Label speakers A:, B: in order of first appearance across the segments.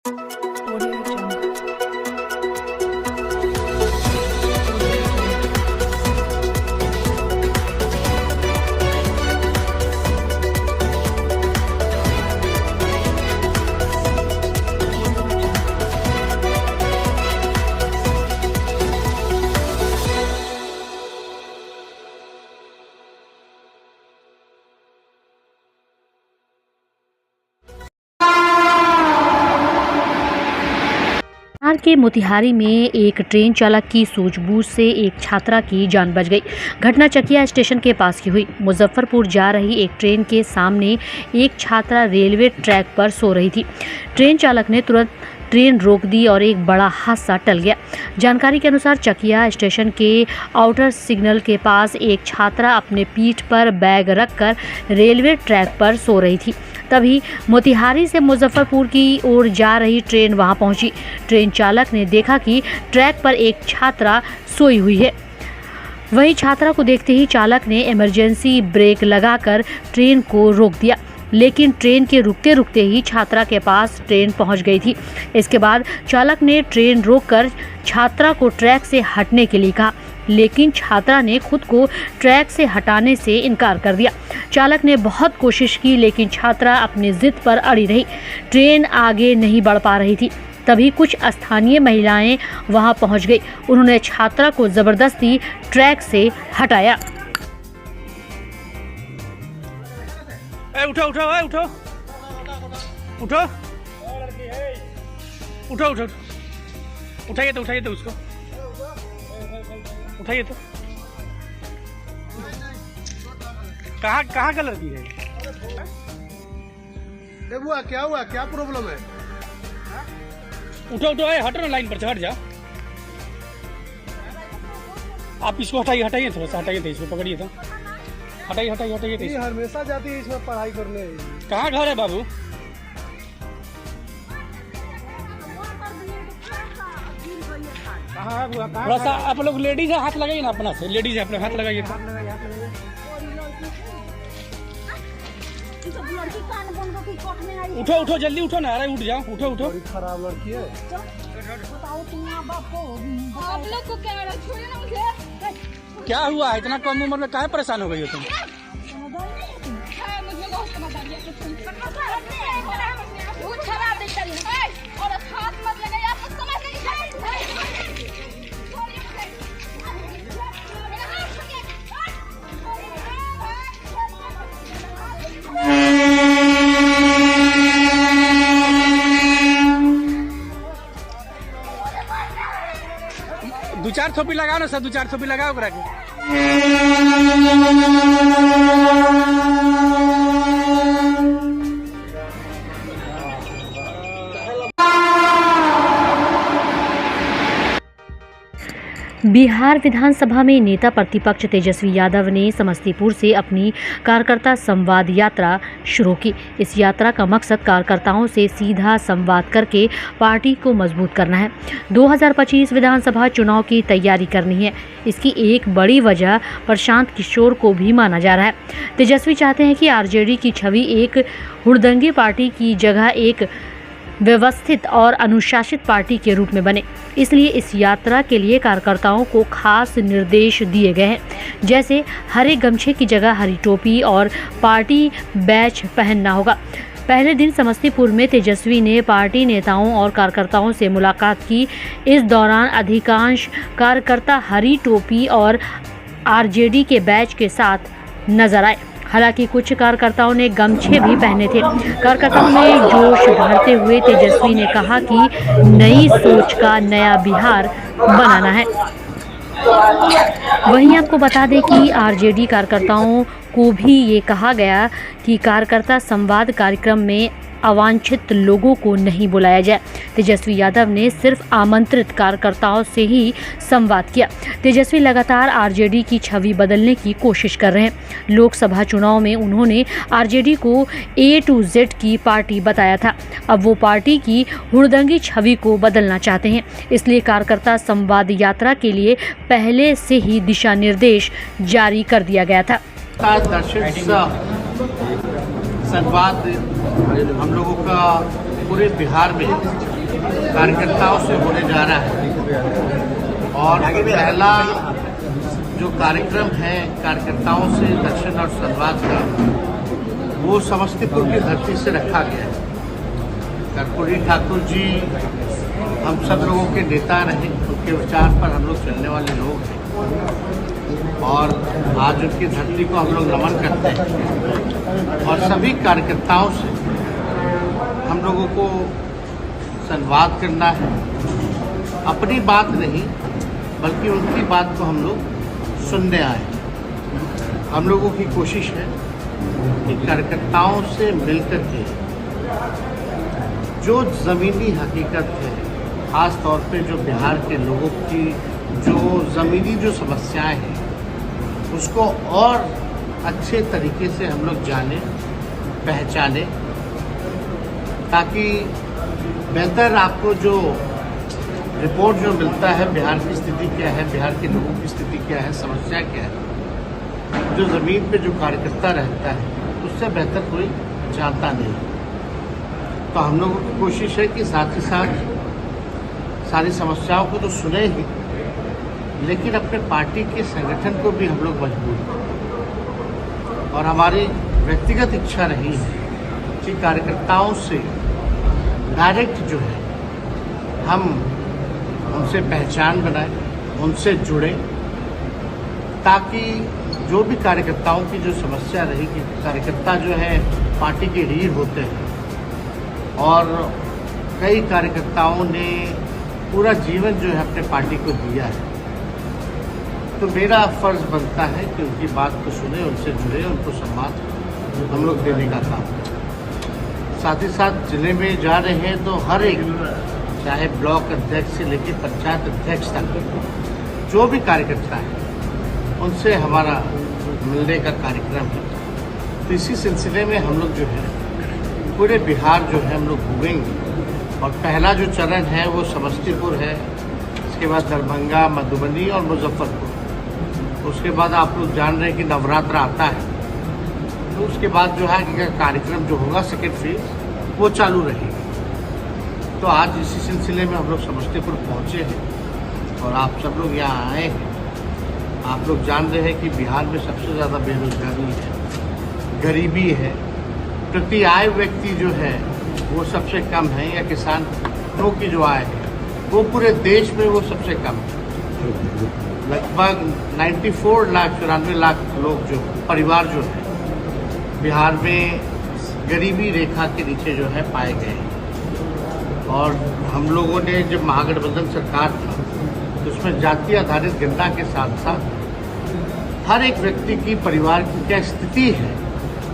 A: Audio Jungle.
B: Bihar के मोतिहारी में एक ट्रेन चालक की सूझबूझ से एक छात्रा की जान बच गई। घटना चकिया स्टेशन के पास की हुई। मुजफ्फरपुर जा रही एक ट्रेन के सामने एक छात्रा रेलवे ट्रैक पर सो रही थी। ट्रेन चालक ने तुरंत ट्रेन रोक दी और एक बड़ा हादसा टल गया। जानकारी के अनुसार चकिया स्टेशन के आउटर सिग्नल के पास एक छात्रा अपने पीठ पर बैग रखकर रेलवे ट्रैक पर सो रही थी। तभी मोतिहारी से मुजफ्फरपुर की ओर जा रही ट्रेन वहां पहुंची। ट्रेन चालक ने देखा कि ट्रैक पर एक छात्रा सोई हुई है। वहीं छात्रा को देखते ही चालक ने इमरजेंसी ब्रेक लगाकर ट्रेन को रोक दिया, लेकिन ट्रेन के रुकते रुकते ही छात्रा के पास ट्रेन पहुंच गई थी। इसके बाद चालक ने ट्रेन रोककर छात्रा को ट्रैक से हटने के लिए कहा, लेकिन छात्रा ने खुद को ट्रैक से हटाने से इनकार कर दिया। चालक ने बहुत कोशिश की, लेकिन छात्रा अपनी जिद पर अड़ी रही। ट्रेन आगे नहीं बढ़ पा रही थी। तभी कुछ स्थानीय महिलाएं वहां पहुंच गई। उन्होंने छात्रा को जबरदस्ती ट्रैक से हटाया।
C: उठो उठो उठो उठो उठो उठो उठाइए तो उसको उठाइए तो। कहाँ का लड़की है?
D: क्या हुआ क्या प्रॉब्लम है?
C: उठो हटो ना, लाइन पर से हट जाओ। आप इसको हटाइए थोड़ा सा, हटाइए तो इसको पकड़िए तो, हटाइए तो।
D: हमेशा जाती है इसमें पढ़ाई करने।
C: कहाँ घर है बाबू? थोड़ा सा आप लोग लेडीज है, हाथ लगाइए ना अपना से। लेडीज है अपने हाथ लगाइए तो। उठो जल्दी उठो ना, अरे उठ जाओ, उठो।
D: खराब लड़की है।
E: आप लोग को क्या छोड़िए ना मुझे।
C: क्या हुआ है? इतना कम उम्र में काहे परेशान हो गई हो तुम? दो चार थोपी लगाओ ना सर, 2-4 थोपी लगाओ करा के।
B: बिहार विधानसभा में नेता प्रतिपक्ष तेजस्वी यादव ने समस्तीपुर से अपनी कार्यकर्ता संवाद यात्रा शुरू की। इस यात्रा का मकसद कार्यकर्ताओं से सीधा संवाद करके पार्टी को मजबूत करना है। 2025 विधानसभा चुनाव की तैयारी करनी है। इसकी एक बड़ी वजह प्रशांत किशोर को भी माना जा रहा है। तेजस्वी चाहते हैं कि आरजेडी की छवि एक हुड़दंगी पार्टी की जगह एक व्यवस्थित और अनुशासित पार्टी के रूप में बने। इसलिए इस यात्रा के लिए कार्यकर्ताओं को खास निर्देश दिए गए हैं, जैसे हरे गमछे की जगह हरी टोपी और पार्टी बैच पहनना होगा। पहले दिन समस्तीपुर में तेजस्वी ने पार्टी नेताओं और कार्यकर्ताओं से मुलाकात की। इस दौरान अधिकांश कार्यकर्ता हरी टोपी और आरजेडी के बैच के साथ नजर आए। हालांकि कुछ कार्यकर्ताओं ने गमछे भी पहने थे। कार्यकर्ताओं में जोश भरते हुए तेजस्वी ने कहा कि नई सोच का नया बिहार बनाना है। वहीं आपको बता दें कि आरजेडी कार्यकर्ताओं को भी ये कहा गया कि कार्यकर्ता संवाद कार्यक्रम में अवांछित लोगों को नहीं बुलाया जाए। तेजस्वी यादव ने सिर्फ आमंत्रित कार्यकर्ताओं से ही संवाद किया। तेजस्वी लगातार आरजेडी की छवि बदलने की कोशिश कर रहे हैं। लोकसभा चुनाव में उन्होंने आरजेडी को A to Z की पार्टी बताया था। अब वो पार्टी की हुड़दंगी छवि को बदलना चाहते हैं। इसलिए कार्यकर्ता संवाद यात्रा के लिए पहले से ही दिशा निर्देश जारी कर दिया गया था।
F: संवाद हम लोगों का पूरे बिहार में कार्यकर्ताओं से होने जा रहा है और पहला जो कार्यक्रम है कार्यकर्ताओं से दर्शन और संवाद का वो समस्तीपुर की धरती से रखा गया है। कर्पूरी ठाकुर जी हम सब लोगों के नेता रहे, उनके विचार पर हम लोग चलने वाले लोग हैं और आज उनकी धरती को हम लोग नमन करते हैं और सभी कार्यकर्ताओं से हम लोगों को संवाद करना है। अपनी बात नहीं बल्कि उनकी बात को हम लोग सुनने आए। हम लोगों की कोशिश है कि कार्यकर्ताओं से मिलकर के जो ज़मीनी हकीकत है, ख़ास तौर पे जो बिहार के लोगों की जो ज़मीनी जो समस्याएं हैं उसको और अच्छे तरीके से हम लोग जाने पहचाने, ताकि बेहतर आपको जो रिपोर्ट जो मिलता है बिहार की स्थिति क्या है, बिहार के लोगों की स्थिति क्या है, समस्या क्या है, जो ज़मीन पे जो कार्यकर्ता रहता है उससे बेहतर कोई जानता नहीं। तो हम लोगों की कोशिश है कि साथ ही साथ सारी समस्याओं को तो सुने ही, लेकिन अपने पार्टी के संगठन को भी हम लोग मजबूत करें। और हमारी व्यक्तिगत इच्छा रही है कि कार्यकर्ताओं से डायरेक्ट जो है हम उनसे पहचान बनाएं, उनसे जुड़ें, ताकि जो भी कार्यकर्ताओं की जो समस्या रहेगी, कार्यकर्ता जो है पार्टी के रीढ़ होते हैं और कई कार्यकर्ताओं ने पूरा जीवन जो है अपने पार्टी को दिया है। तो मेरा फर्ज बनता है कि उनकी बात को सुने, उनसे जुड़े, उनको सम्मान हम लोग देने का काम करें। साथ ही साथ जिले में जा रहे हैं तो हर एक, चाहे ब्लॉक अध्यक्ष से लेकर पंचायत अध्यक्ष तक जो भी कार्यकर्ता है उनसे हमारा मिलने का कार्यक्रम है। तो इसी सिलसिले में हम लोग जो है पूरे बिहार जो है हम लोग घूमेंगे और पहला जो चरण है वो समस्तीपुर है, इसके बाद दरभंगा, मधुबनी और मुजफ्फरपुर। उसके बाद आप लोग जान रहे हैं कि नवरात्र आता है, तो उसके बाद जो है कार्यक्रम जो होगा सेकेंड फेज वो चालू रहेगी। तो आज इसी सिलसिले में हम लोग समस्तीपुर पहुँचे हैं और आप सब लोग यहाँ आए हैं। आप लोग जान रहे हैं कि बिहार में सबसे ज़्यादा बेरोजगारी है, गरीबी है, प्रति आय व्यक्ति जो है वो सबसे कम है, या किसानों की जो आय है वो पूरे देश में वो सबसे कम है। लगभग 94 लाख लोग जो परिवार जो है बिहार में गरीबी रेखा के नीचे जो है पाए गए हैं। और हम लोगों ने जब महागठबंधन सरकार था तो उसमें जाति आधारित गणना के साथ साथ हर एक व्यक्ति की परिवार की क्या स्थिति है,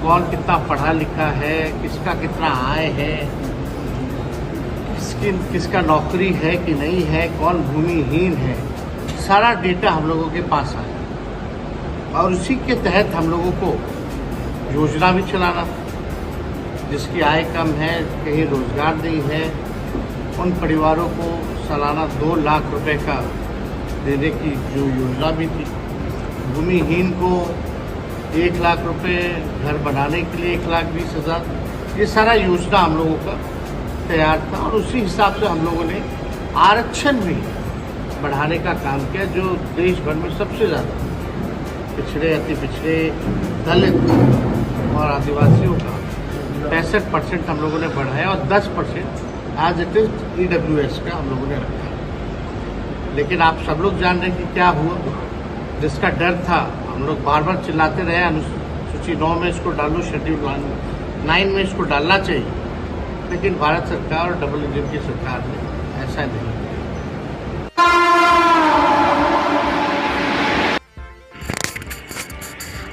F: कौन कितना पढ़ा लिखा है, किसका कितना आय है, किसका नौकरी है कि नहीं है, कौन भूमिहीन है, सारा डेटा हम लोगों के पास आया। और उसी के तहत हम लोगों को योजना भी चलाना, जिसकी आय कम है, कहीं रोजगार नहीं है, उन परिवारों को सालाना 2 लाख रुपए का देने की जो योजना भी थी। भूमिहीन को 1 लाख रुपए, घर बनाने के लिए 1,20,000, ये सारा योजना हम लोगों का तैयार था। और उसी हिसाब से हम लोगों ने आरक्षण भी बढ़ाने का काम किया, जो देश भर में सबसे ज़्यादा पिछड़े, अति पिछड़े, दलित और आदिवासियों का 65% हम लोगों ने बढ़ाया और 10% एज इट इज EWS का हम लोगों ने रखा। लेकिन आप सब लोग जान रहे हैं कि क्या हुआ, जिसका डर था हम लोग बार बार चिल्लाते रहे अनुसूची 9 में इसको डालो, शेड्यूल 9 में इसको डालना चाहिए, लेकिन भारत सरकार और डबल इंजन की सरकार ने ऐसा नहीं।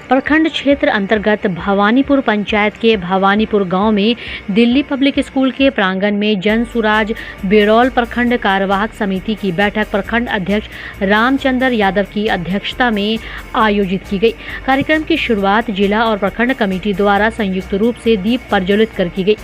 B: प्रखंड क्षेत्र अंतर्गत भवानीपुर पंचायत के भवानीपुर गांव में दिल्ली पब्लिक स्कूल के प्रांगण में जन सुराज बेरौल प्रखंड कार्यवाहक समिति की बैठक प्रखंड अध्यक्ष रामचंद्र यादव की अध्यक्षता में आयोजित की गई। कार्यक्रम की शुरुआत जिला और प्रखंड कमेटी द्वारा संयुक्त रूप से दीप प्रज्वलित कर की गई।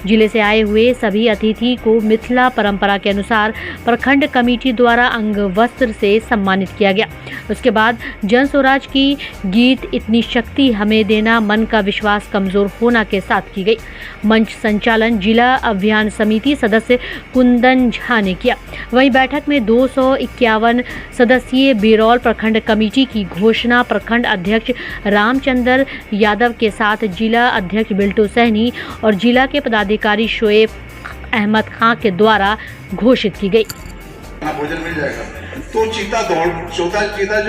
B: जिले से आए हुए सभी अतिथि को मिथिला परंपरा के अनुसार प्रखंड कमेटी द्वारा अंग वस्त्र से सम्मानित किया गया। उसके बाद जन स्वराज की गीत इतनी अपनी शक्ति हमें देना मन का विश्वास कमजोर होना के साथ की गई। मंच संचालन जिला अभियान समिति सदस्य कुंदन झा ने किया। वहीं बैठक में 251 सदस्यीय बिरौल प्रखंड कमेटी की घोषणा प्रखंड अध्यक्ष रामचंद्र यादव के साथ जिला अध्यक्ष बिल्टू सहनी और जिला के पदाधिकारी शोएब अहमद खां के द्वारा घोषित की गई।
G: भोजन मिल जाएगा। तो चीता जो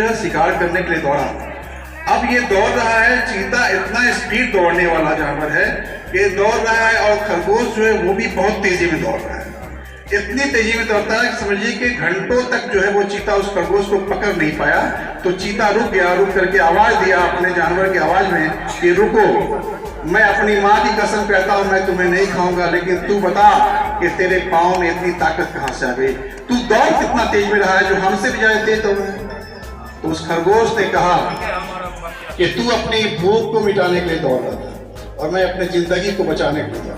G: है शिकार करने के लिए दौड़ा। अब ये दौड़ रहा है, चीता इतना स्पीड दौड़ने वाला जानवर है कि दौड़ रहा है, और खरगोश जो है वो भी बहुत तेजी में दौड़ रहा है। इतनी तेजी में दौड़ता है समझिए कि घंटों तक जो है वो चीता उस खरगोश को पकड़ नहीं पाया। तो चीता रुक गया, रुक करके आवाज दिया अपने जानवर की आवाज में कि रुको, मैं अपनी माँ की कसम कहता हूँ मैं तुम्हें नहीं खाऊंगा, लेकिन तू बता कि तेरे पाँव में इतनी ताकत कहाँ से आ गई, तू दौड़ कितना तेज में रहा है जो हमसे भी ज्यादा तेज दौड़ है। तो उस खरगोश ने कहा कि तू अपनी भूख को मिटाने के लिए दौड़ रहा था और मैं अपनी जिंदगी को बचाने के लिए दौड़ रहा।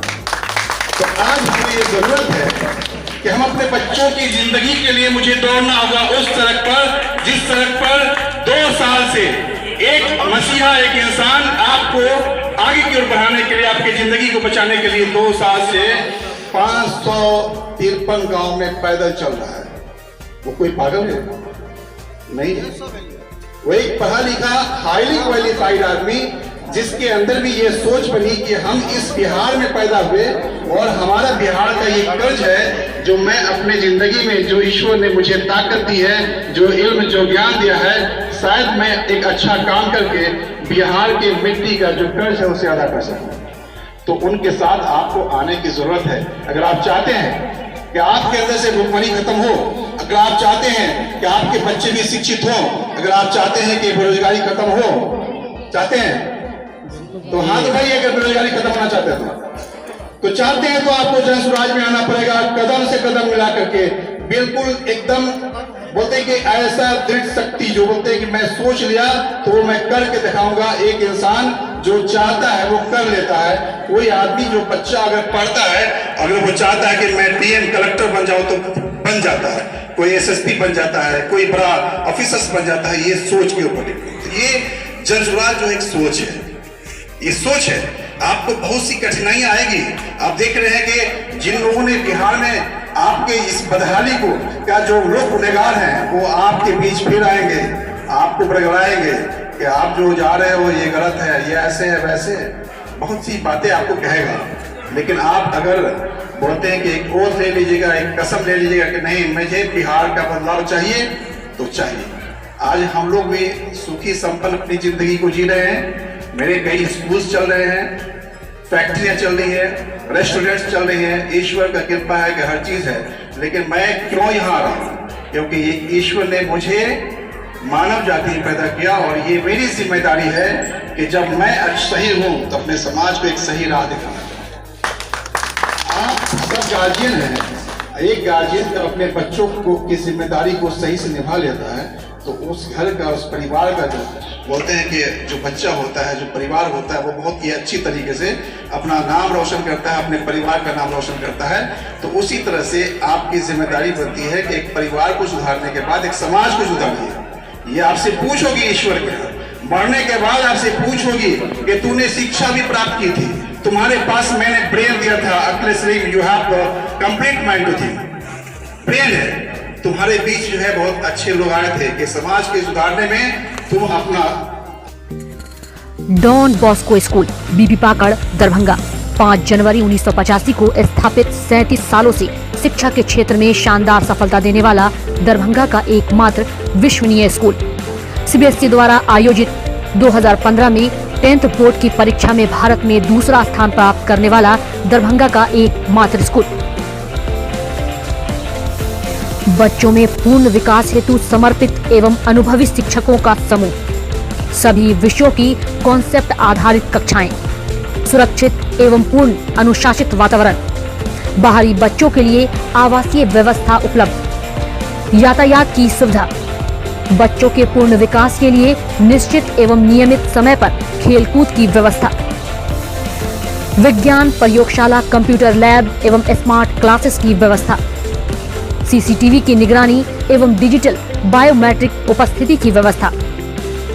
G: तो आज हमें ये जरूरत है कि हम अपने बच्चों की जिंदगी के लिए मुझे दौड़ना होगा उस सड़क पर जिस सड़क पर 2 साल से एक मसीहा, एक इंसान आपको आगे की ओर बढ़ाने के लिए, आपकी जिंदगी को बचाने के लिए 2 साल से 553 गांव में पैदल चल रहा है। वो कोई पागल है नहीं है, वो एक पढ़ा लिखा हाईली क्वालिफाइड आदमी जिसके अंदर भी ये सोच बनी कि हम इस बिहार में पैदा हुए और हमारा बिहार का ये कर्ज है जो मैं अपने जिंदगी में, जो ईश्वर ने मुझे ताकत दी है, जो इल्म, जो ज्ञान दिया है, शायद मैं एक अच्छा काम करके बिहार की मिट्टी का जो कर्ज है उसे अदा कर सकूं। तो उनके साथ आपको आने की जरूरत है। अगर आप चाहते हैं कि आपके अंदर से भुखमरी खत्म हो, अगर आप चाहते हैं कि आपके बच्चे भी शिक्षित हो, अगर आप चाहते हैं कि बेरोजगारी खत्म हो, चाहते हैं तो हाथ उठाइए। अगर बेरोजगारी खत्म होना चाहते हैं तो चाहते हैं तो आपको जन स्वराज में आना पड़ेगा, कदम से कदम मिला करके, बिल्कुल एकदम बोलते हैं कि ऐसा दृढ़ शक्ति जो बोलते हैं कि मैं सोच लिया तो वो मैं करके दिखाऊंगा। एक इंसान जो चाहता है वो कर लेता है। कोई आदमी, जो बच्चा अगर पढ़ता है, अगर वो चाहता है कि मैं डीएम कलेक्टर बन जाऊं तो बन जाता है, कोई एसएसपी बन जाता है, कोई बड़ा ऑफिसर बन जाता है। ये सोच के ऊपर, ये जन स्वराज जो एक सोच है, ये सोच है। आपको बहुत सी कठिनाइयां आएगी। आप देख रहे हैं कि जिन लोगों ने बिहार में आपके इस बदहाली को का जो लोग गुनहगार हैं वो आपके बीच फिर आएंगे, आपको बरगलाएंगे कि आप जो जा रहे हो ये गलत है, ये ऐसे है, वैसे है, बहुत सी बातें आपको कहेगा। लेकिन आप अगर बोलते हैं कि एक ओथ ले लीजिएगा, एक कसम ले लीजिएगा कि नहीं मुझे बिहार का बदलाव चाहिए, तो चाहिए। आज हम लोग भी सुखी संपन्न अपनी जिंदगी को जी रहे हैं। मेरे कई स्कूल चल रहे हैं, फैक्ट्रियां चल रही है, रेस्टोरेंट्स चल रही हैं। ईश्वर का कृपा है कि हर चीज है। लेकिन मैं क्यों यहाँ आ रहा हूँ? क्योंकि ये ईश्वर ने मुझे मानव जाति पैदा किया और ये मेरी जिम्मेदारी है कि जब मैं सही हूँ तो अपने समाज को एक सही राह दिखाना। आप सब गार्जियन हैं। एक गार्जियन जब अपने बच्चों को की जिम्मेदारी को सही से निभा लेता है तो उस घर का, उस परिवार का, जो बोलते हैं कि जो बच्चा होता है, जो परिवार होता है, वो बहुत ही अच्छी तरीके से अपना नाम रोशन करता है, अपने परिवार का नाम रोशन करता है। तो उसी तरह से आपकी जिम्मेदारी बनती है कि एक परिवार को सुधारने के बाद एक समाज को सुधारिए। ये आपसे पूछोगी ईश्वर के, मरने के बाद आपसे पूछोगी कि तूने शिक्षा भी प्राप्त की थी, तुम्हारे पास मैंने ब्रेन दिया था, अक्ल Salim, you have complete mind to think, brain है, तुम्हारे बीच जो है बहुत अच्छे लोग आए थे कि समाज के सुधारने में तुम अपना।
B: डॉन बॉस्को स्कूल, बीबी पाकड़, दरभंगा। 5 जनवरी 1985 को स्थापित 37 सालों से शिक्षा के क्षेत्र में शानदार सफलता देने वाला दरभंगा का एकमात्र विश्वसनीय स्कूल। सीबीएसई द्वारा आयोजित 2015 में 10th बोर्ड की परीक्षा में भारत में दूसरा स्थान प्राप्त करने वाला दरभंगा का एकमात्र स्कूल। बच्चों में पूर्ण विकास हेतु समर्पित एवं अनुभवी शिक्षकों का समूह, सभी विषयों की कॉन्सेप्ट आधारित कक्षाएं, सुरक्षित एवं पूर्ण अनुशासित वातावरण, बाहरी बच्चों के लिए आवासीय व्यवस्था उपलब्ध, यातायात की सुविधा, बच्चों के पूर्ण विकास के लिए निश्चित एवं नियमित समय पर खेलकूद की व्यवस्था, विज्ञान प्रयोगशाला, कंप्यूटर लैब एवं स्मार्ट क्लासेस की व्यवस्था, सीसीटीवी की निगरानी एवं डिजिटल बायोमेट्रिक उपस्थिति की व्यवस्था,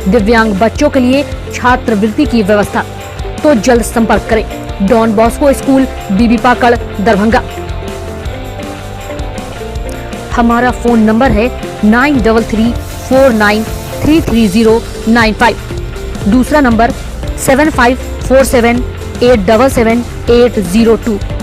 B: दिव्यांग बच्चों के लिए छात्रवृत्ति की व्यवस्था, तो जल्द संपर्क करें। डॉन बॉस्को स्कूल, बीबी पाकड़, दरभंगा। हमारा फोन नंबर है 9334933095। दूसरा नंबर 7547877802।